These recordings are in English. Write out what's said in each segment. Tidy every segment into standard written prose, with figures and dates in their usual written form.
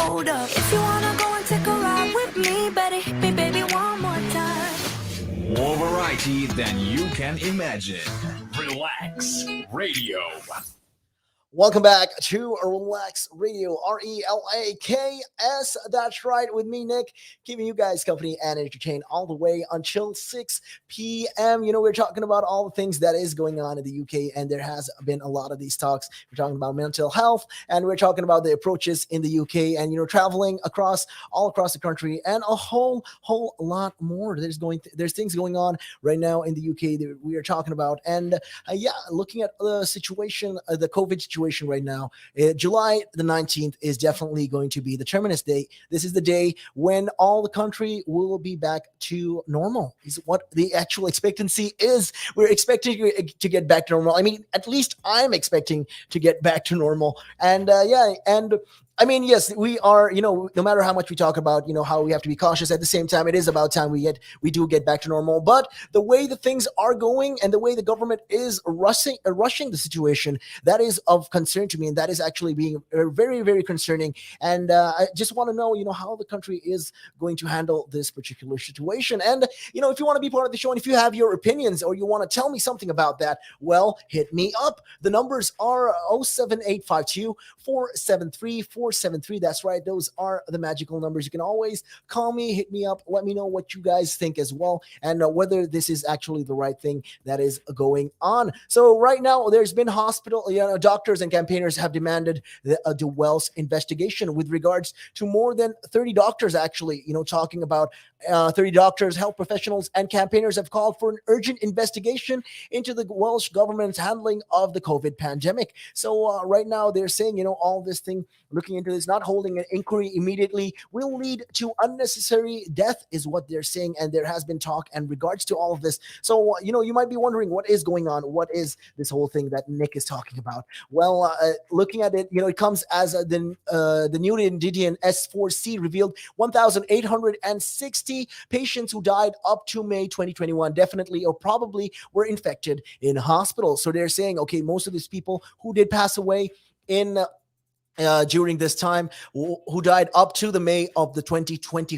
Hold up, if you wanna go and take a ride with me, better hit me, baby, one more time. More variety than you can imagine. Relax Radio. Welcome back to Relax Radio, Relaks. That's right, with me, Nick, keeping you guys company and entertained all the way until 6 p.m. You know, we're talking about all the things that is going on in the UK, and there has been a lot of these talks. We're talking about mental health, and we're talking about the approaches in the UK, and traveling all across the country, and a whole lot more. There's things going on right now in the UK that we are talking about, and looking at the situation, the COVID situation right now. July the 19th is definitely going to be the terminus day. This is the day when all the country will be back to normal, is what the actual expectancy is. We're expecting to get back to normal. I mean, at least I'm expecting to get back to normal. And I mean, yes, we are, no matter how much we talk about, how we have to be cautious, at the same time, it is about time we do get back to normal. But the way the things are going and the way the government is rushing the situation, that is of concern to me. And that is actually being very, very concerning. And I just want to know, how the country is going to handle this particular situation. And, if you want to be part of the show and if you have your opinions or you want to tell me something about that, well, hit me up. The numbers are 07852 473 473. That's right. Those are the magical numbers. You can always call me, hit me up, let me know what you guys think as well, and whether this is actually the right thing that is going on. So right now, there's been doctors and campaigners have demanded the Wells investigation with regards to more than 30 doctors actually, talking about 30 doctors, health professionals, and campaigners have called for an urgent investigation into the Welsh government's handling of the COVID pandemic. So right now they're saying, all this thing, looking into this, not holding an inquiry immediately will lead to unnecessary death is what they're saying. And there has been talk in regards to all of this. So, you might be wondering what is going on. What is this whole thing that Nick is talking about? Well, looking at it, it comes as the newly Indian S4C revealed 1,860 patients who died up to May 2021 definitely or probably were infected in hospitals. So they're saying, okay, most of these people who did pass away in during this time, who died up to the May of the 2021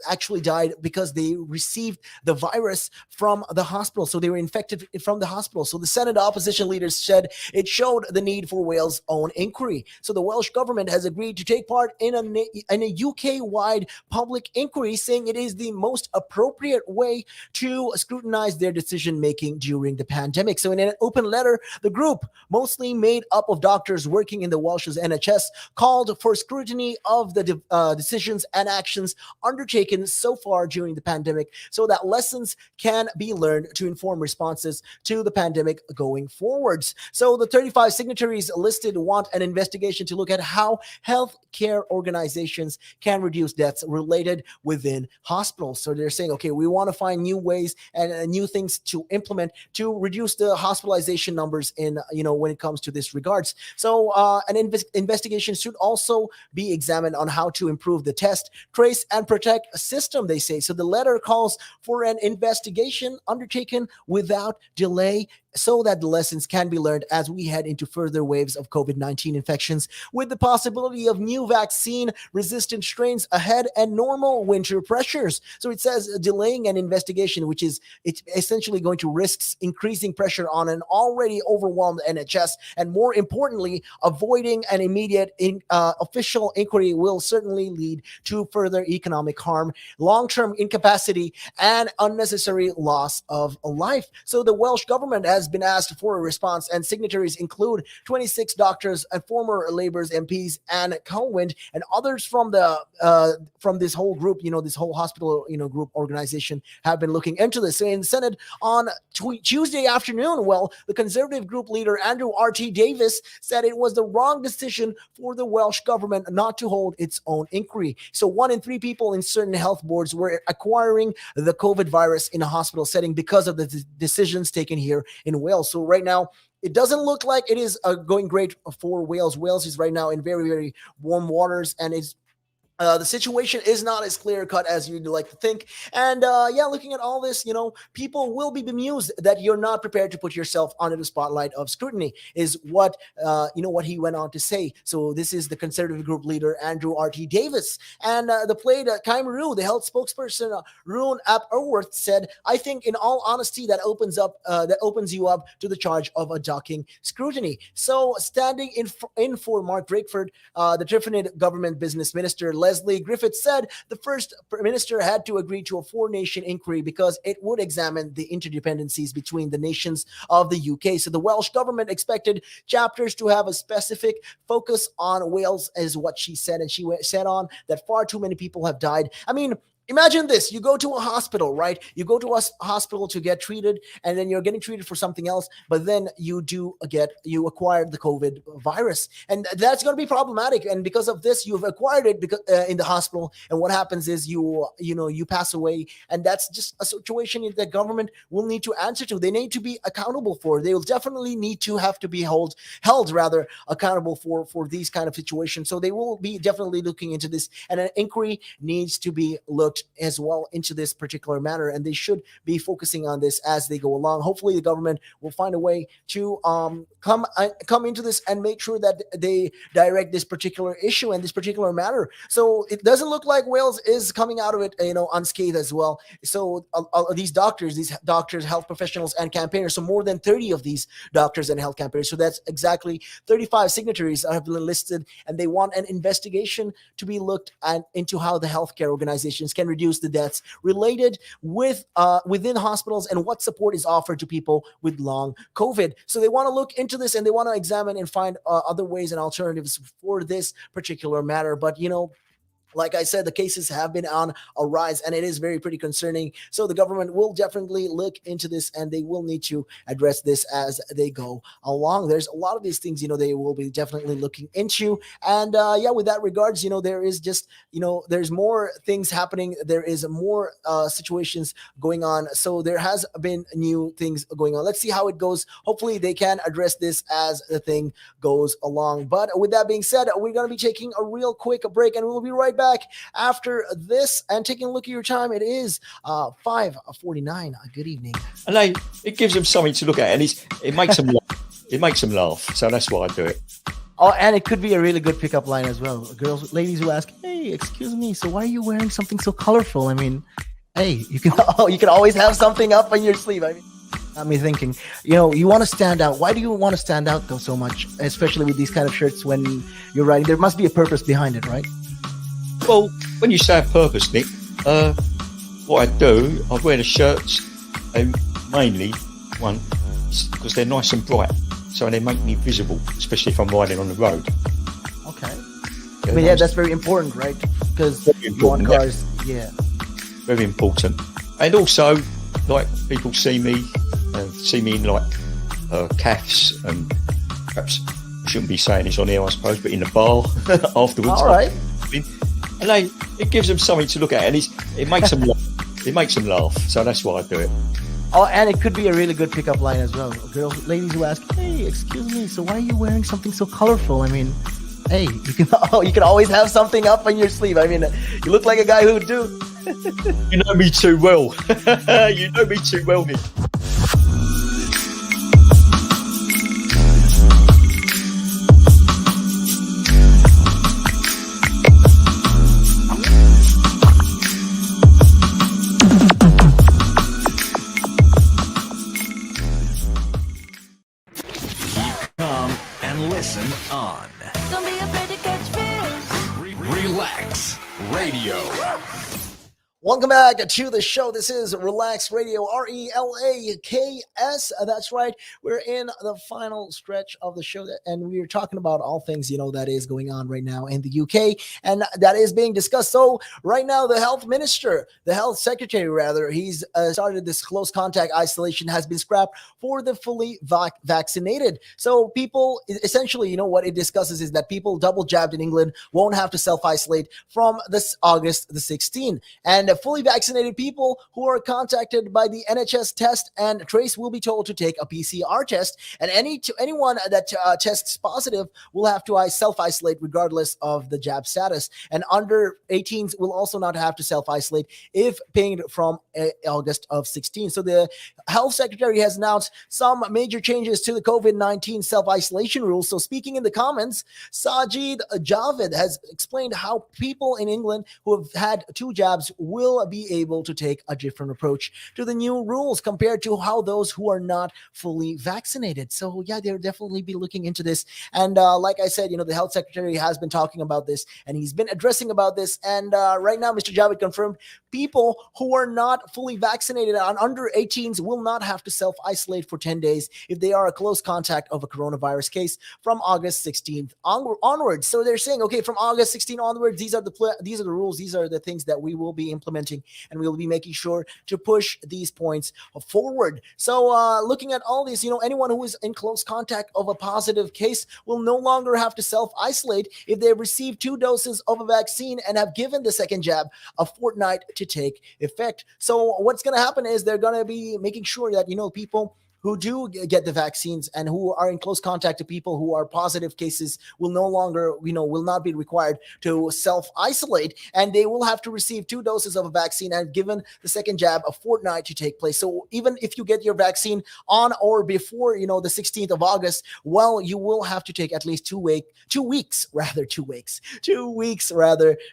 actually died because they received the virus from the hospital. So they were infected from the hospital. So the Senate opposition leaders said it showed the need for Wales' own inquiry. So the Welsh government has agreed to take part in a UK-wide public inquiry, saying it is the most appropriate way to scrutinize their decision-making during the pandemic. So in an open letter, the group, mostly made up of doctors working in the Welsh's NHS, called for scrutiny of the decisions and actions undertaken so far during the pandemic so that lessons can be learned to inform responses to the pandemic going forwards. So the 35 signatories listed want an investigation to look at how healthcare organizations can reduce deaths related within hospitals. So they're saying, okay, we want to find new ways and new things to implement to reduce the hospitalization numbers in, when it comes to this regards. So an investigation should also be examined on how to improve the test, trace, and protect system, they say. So the letter calls for an investigation undertaken without delay so that the lessons can be learned as we head into further waves of COVID-19 infections, with the possibility of new vaccine-resistant strains ahead and normal winter pressures. So it says delaying an investigation, which is it's essentially going to risk increasing pressure on an already overwhelmed NHS, and more importantly, avoiding an immediate official inquiry will certainly lead to further economic harm, long-term incapacity, and unnecessary loss of life. So the Welsh government has been asked for a response, and signatories include 26 doctors and former Labour's MPs and Colwind and others from this whole group, this whole hospital, group organization have been looking into this. So in the Senate on Tuesday afternoon, the Conservative group leader Andrew R.T. Davis said it was the wrong decision for the Welsh government not to hold its own inquiry. So 1 in 3 people in certain health boards were acquiring the COVID virus in a hospital setting because of the decisions taken here in Wales. So right now, it doesn't look like it is going great for Wales. Wales is right now in very, very warm waters, and it's The situation is not as clear cut as you'd like to think. And yeah, looking at all this, people will be bemused that you're not prepared to put yourself under the spotlight of scrutiny, is what he went on to say. So this is the conservative group leader, Andrew R.T. Davis. And the played Kai Maru, the health spokesperson, Rune Ap Erworth, said, I think in all honesty, that opens you up to the charge of adducting scrutiny. So standing in for Mark Drakeford, the Tiffin government business minister, Leslie Griffith, said the first minister had to agree to a four-nation inquiry because it would examine the interdependencies between the nations of the UK. So the Welsh government expected chapters to have a specific focus on Wales, is what she said. And she said on that far too many people have died. I mean, imagine this. You go to a hospital, right? You go to a hospital to get treated, and then you're getting treated for something else, but then you acquired the COVID virus. And that's going to be problematic. And because of this, you've acquired it in the hospital. And what happens is you pass away. And that's just a situation that government will need to answer to. They need to be accountable for. They will definitely need to have to be held accountable for these kind of situations. So they will be definitely looking into this, and an inquiry needs to be looked as well into this particular matter, and they should be focusing on this as they go along. Hopefully the government will find a way to come into this and make sure that they direct this particular issue and this particular matter. So it doesn't look like Wales is coming out of it unscathed as well. So these doctors, health professionals and campaigners, so more than 30 of these doctors and health campaigners, so that's exactly 35 signatories have been listed, and they want an investigation to be looked at into how the healthcare organizations can reduce the deaths related within hospitals, and what support is offered to people with long COVID. So they want to look into this, and they want to examine and find other ways and alternatives for this particular matter. But like I said, the cases have been on a rise, and it is pretty concerning. So the government will definitely look into this, and they will need to address this as they go along. There's a lot of these things, they will be definitely looking into. And with that regards, there is just, there's more things happening. There is more situations going on. So there has been new things going on. Let's see how it goes. Hopefully they can address this as the thing goes along. But with that being said, we're going to be taking a real quick break, and we'll be right back after this and taking a look at your time. It is 5:49. Good evening. And it gives them something to look at, and it makes them laugh. It makes them laugh. So that's why I do it. Oh, and it could be a really good pickup line as well. Ladies who ask, hey, excuse me, so why are you wearing something so colorful? I mean, hey, you can always have something up on your sleeve. I mean, got me thinking, you want to stand out. Why do you want to stand out though so much, especially with these kind of shirts when you're writing? There must be a purpose behind it, right? Well, when you say a purpose, Nick, what I do, I wear the shirts, and mainly one, because they're nice and bright, so they make me visible, especially if I'm riding on the road. Okay. That's very important, right? Because you want cars, very important. And also, like, people see me in like calves, and perhaps I shouldn't be saying this on air, I suppose, but in the bar afterwards. All right. And it gives them something to look at, and it makes them laugh. It makes them laugh. So that's why I do it. Oh, and it could be a really good pickup line as well. Ladies who ask, hey, excuse me, so why are you wearing something so colorful? I mean, hey, you can always have something up on your sleeve. I mean, you look like a guy who would do. You know me too well. You know me too well, Nick. Listen on. Don't be afraid to catch fish. Relax Radio. Welcome back to the show. This is Relax Radio, RELAKS. That's right. We're in the final stretch of the show, and we're talking about all things, that is going on right now in the UK, and that is being discussed. So right now, the health secretary, rather, he's started this close contact isolation has been scrapped for the fully vaccinated. So people, essentially, what it discusses is that people double jabbed in England won't have to self-isolate from this August the 16th. And And fully vaccinated people who are contacted by the NHS test and trace will be told to take a PCR test. And anyone that tests positive will have to self-isolate regardless of the jab status. And under 18s will also not have to self-isolate if pinged from August of 16. So the health secretary has announced some major changes to the COVID-19 self-isolation rules. So speaking in the comments, Sajid Javed has explained how people in England who have had 2 jabs will be able to take a different approach to the new rules compared to how those who are not fully vaccinated. So yeah, they'll definitely be looking into this. And like I said, the health secretary has been talking about this and he's been addressing about this. And right now, Mr. Javed confirmed people who are not fully vaccinated and under 18s will not have to self-isolate for 10 days if they are a close contact of a coronavirus case from August 16th onwards. So they're saying, okay, from August 16th onwards, these are the rules, these are the things that we will be implementing, and we will be making sure to push these points forward. So looking at all these, anyone who is in close contact of a positive case will no longer have to self-isolate if they've received 2 doses of a vaccine and have given the second jab a fortnight to take effect. So what's going to happen is they're going to be making sure that, people who do get the vaccines and who are in close contact to people who are positive cases will no longer, will not be required to self-isolate, and they will have to receive 2 doses of a vaccine and given the second jab a fortnight to take place. So even if you get your vaccine on or before, the 16th of August, well, you will have to take at least 2 weeks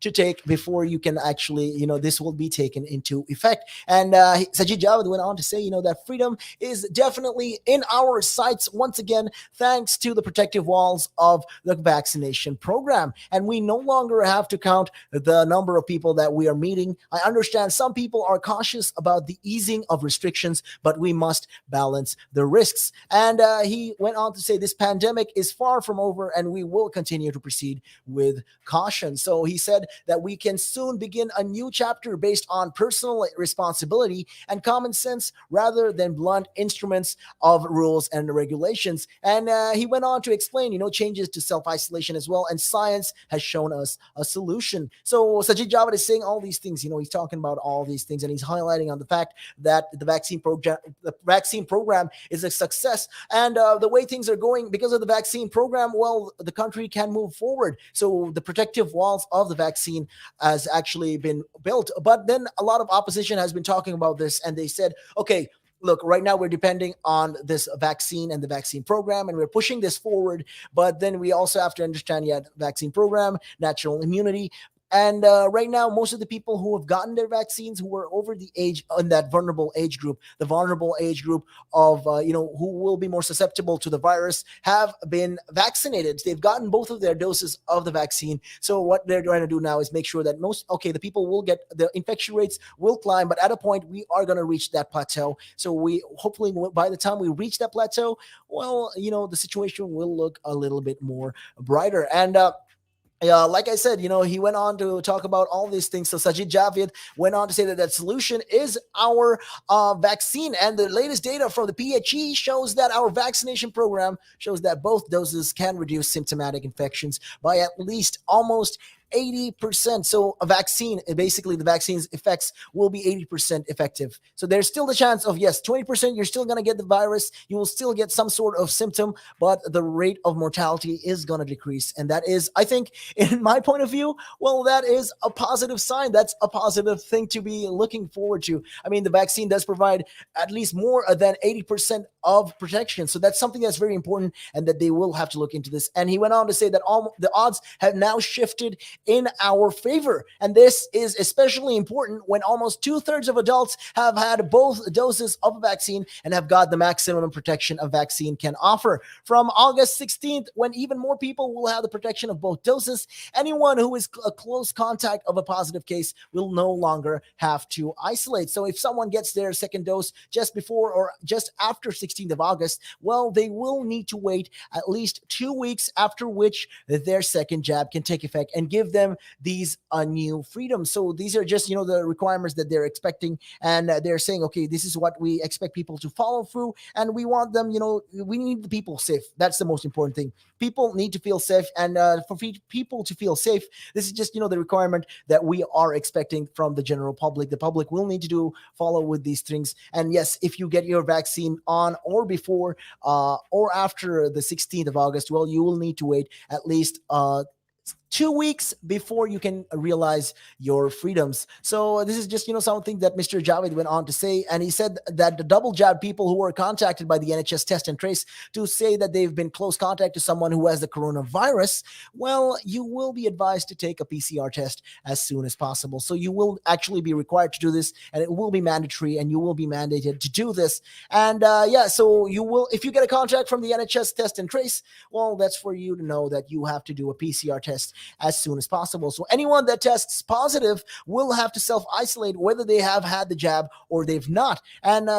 to take before you can actually, this will be taken into effect. And Sajid Javed went on to say, that freedom is definitely in our sights once again, thanks to the protective walls of the vaccination program. And we no longer have to count the number of people that we are meeting. I understand some people are cautious about the easing of restrictions, but we must balance the risks. And he went on to say this pandemic is far from over and we will continue to proceed with caution. So he said that we can soon begin a new chapter based on personal responsibility and common sense rather than blunt instruments of rules and regulations. And he went on to explain, changes to self-isolation as well. And science has shown us a solution. So Sajid Javed is saying all these things, he's talking about all these things and he's highlighting on the fact that the vaccine program is a success. And the way things are going because of the vaccine program, well, the country can move forward. So the protective walls of the vaccine has actually been built. But then a lot of opposition has been talking about this and they said, okay, look, right now we're depending on this vaccine and the vaccine program, and we're pushing this forward. But then we also have to understand, vaccine program, natural immunity. And right now, most of the people who have gotten their vaccines, who are over the age in that vulnerable age group, the vulnerable age group of, who will be more susceptible to the virus, have been vaccinated. They've gotten both of their doses of the vaccine. So what they're trying to do now is make sure that the people will get, the infection rates will climb, but at a point we are going to reach that plateau. So we hopefully by the time we reach that plateau, well, the situation will look a little bit more brighter. And like I said, he went on to talk about all these things. So Sajid Javed went on to say that solution is our vaccine. And the latest data from the PHE shows that our vaccination program shows that both doses can reduce symptomatic infections by at least almost 80%. So a vaccine, basically the vaccine's effects will be 80% effective. So there's still the chance of, yes, 20%, you're still going to get the virus. You will still get some sort of symptom, but the rate of mortality is going to decrease. And that is, I think, in my point of view, well, that is a positive sign. That's a positive thing to be looking forward to. I mean, the vaccine does provide at least more than 80% of protection. So that's something that's very important and that they will have to look into this. And he went on to say that all the odds have now shifted in our favor. And this is especially important when almost 2/3 of adults have had both doses of a vaccine and have got the maximum protection a vaccine can offer. From August 16th, when even more people will have the protection of both doses, anyone who is a close contact of a positive case will no longer have to isolate. So if someone gets their second dose just before or just after 16th of August, well, they will need to wait at least 2 weeks, after which their second jab can take effect and give give them these new freedoms. So these are just, the requirements that they're expecting. And they're saying, okay, this is what we expect people to follow through. And we want them, we need the people safe. That's the most important thing. People need to feel safe. And for people to feel safe, this is just, the requirement that we are expecting from the general public. The public will need to follow with these things. And yes, if you get your vaccine on or before or after the 16th of August, well, you will need to wait at least 2 weeks before you can realize your freedoms. So this is just, something that Mr. Javed went on to say. And he said that the double jab people who were contacted by the NHS test and trace to say that they've been close contact to someone who has the coronavirus, well, you will be advised to take a PCR test as soon as possible. So you will actually be required to do this, and it will be mandatory, and you will be mandated to do this. And so you will, if you get a contact from the NHS test and trace, well, that's for you to know that you have to do a PCR test as soon as possible. So anyone that tests positive will have to self-isolate whether they have had the jab or they've not. And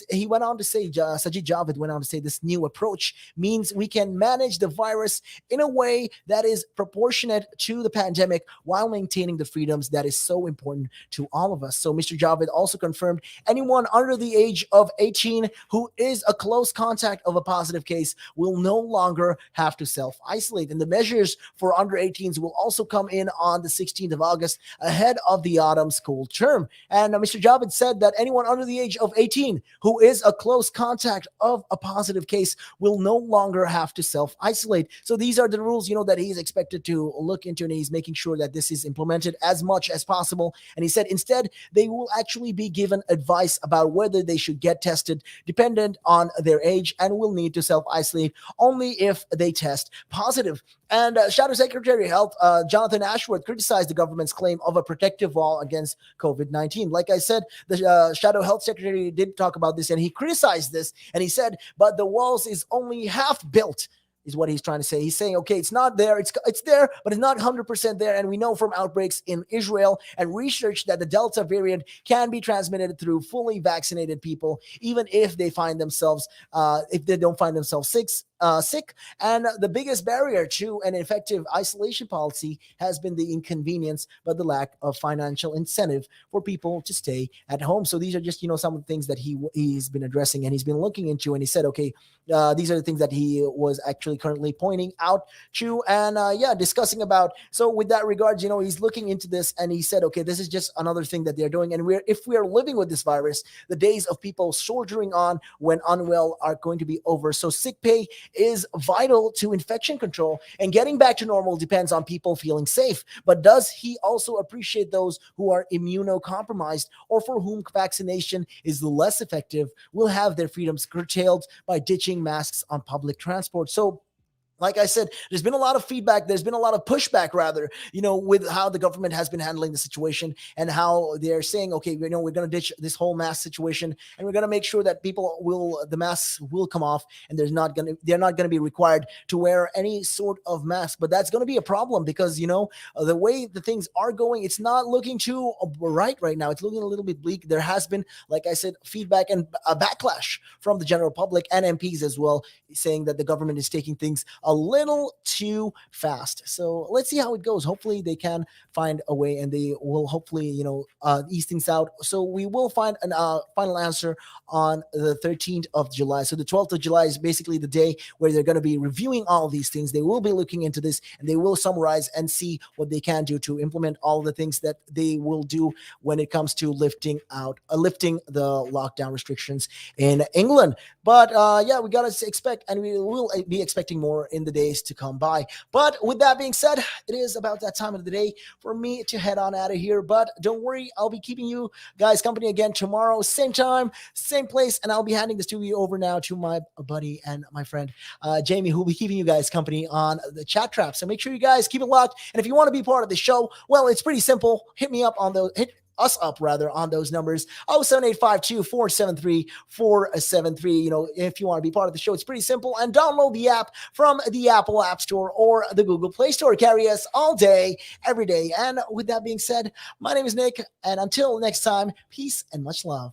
he went on to say, Sajid Javid went on to say, this new approach means we can manage the virus in a way that is proportionate to the pandemic while maintaining the freedoms that is so important to all of us. So Mr. Javid also confirmed anyone under the age of 18 who is a close contact of a positive case will no longer have to self-isolate. And the measures for under 18s will also come in on the 16th of August ahead of the autumn school term. And Mr. Javid said that anyone under the age of 18 who is a close contact of a positive case will no longer have to self-isolate. So these are the rules, that he's expected to look into, and he's making sure that this is implemented as much as possible. And he said instead, they will actually be given advice about whether they should get tested dependent on their age, and will need to self-isolate only if they test positive. And Shadow Secretary of Health Jonathan Ashworth criticized the government's claim of a protective wall against COVID-19. Like I said, the Shadow Health Secretary did talk about this, and he criticized this, and he said, but the walls is only half built, is what he's trying to say. He's saying, okay, it's not there. It's there, but it's not 100% there. And we know from outbreaks in Israel and research that the Delta variant can be transmitted through fully vaccinated people, even if they find themselves, if they don't find themselves sick. And the biggest barrier to an effective isolation policy has been the inconvenience, but the lack of financial incentive for people to stay at home. So these are just, some of the things that he's been addressing, and he's been looking into, and he said, okay, these are the things that he was actually currently pointing out to and discussing about. So with that regards, he's looking into this, and he said, okay, this is just another thing that they're doing. And if we are living with this virus, the days of people soldiering on when unwell are going to be over. So sick pay is vital to infection control, and getting back to normal depends on people feeling safe. But does he also appreciate those who are immunocompromised or for whom vaccination is less effective will have their freedoms curtailed by ditching masks on public transport? So like I said, there's been a lot of feedback. There's been a lot of pushback, rather, with how the government has been handling the situation, and how they're saying, okay, we're going to ditch this whole mask situation, and we're going to make sure that the masks will come off, and they're not going to be required to wear any sort of mask. But that's going to be a problem because, the way the things are going, it's not looking too right now. It's looking a little bit bleak. There has been, like I said, feedback and a backlash from the general public and MPs as well, saying that the government is taking things a little too fast. So let's see how it goes. Hopefully they can find a way, and they will hopefully, ease things out. So we will find a final answer on the 13th of July. So the 12th of July is basically the day where they're going to be reviewing all of these things. They will be looking into this, and they will summarize and see what they can do to implement all the things that they will do when it comes to lifting the lockdown restrictions in England. But we got to expect, and we will be expecting more in the days to come by. But with that being said, it is about that time of the day for me to head on out of here. But don't worry, I'll be keeping you guys company again tomorrow, same time, same place, and I'll be handing the studio over now to my buddy and my friend Jamie, who will be keeping you guys company on the chat trap. So make sure you guys keep it locked. And if you want to be part of the show, well, it's pretty simple. Hit us up on those numbers, 07852-473-473. If you want to be part of the show, it's pretty simple. And download the app from the Apple App Store or the Google Play Store. Carry us all day, every day. And with that being said, my name is Nick, and until next time, peace and much love.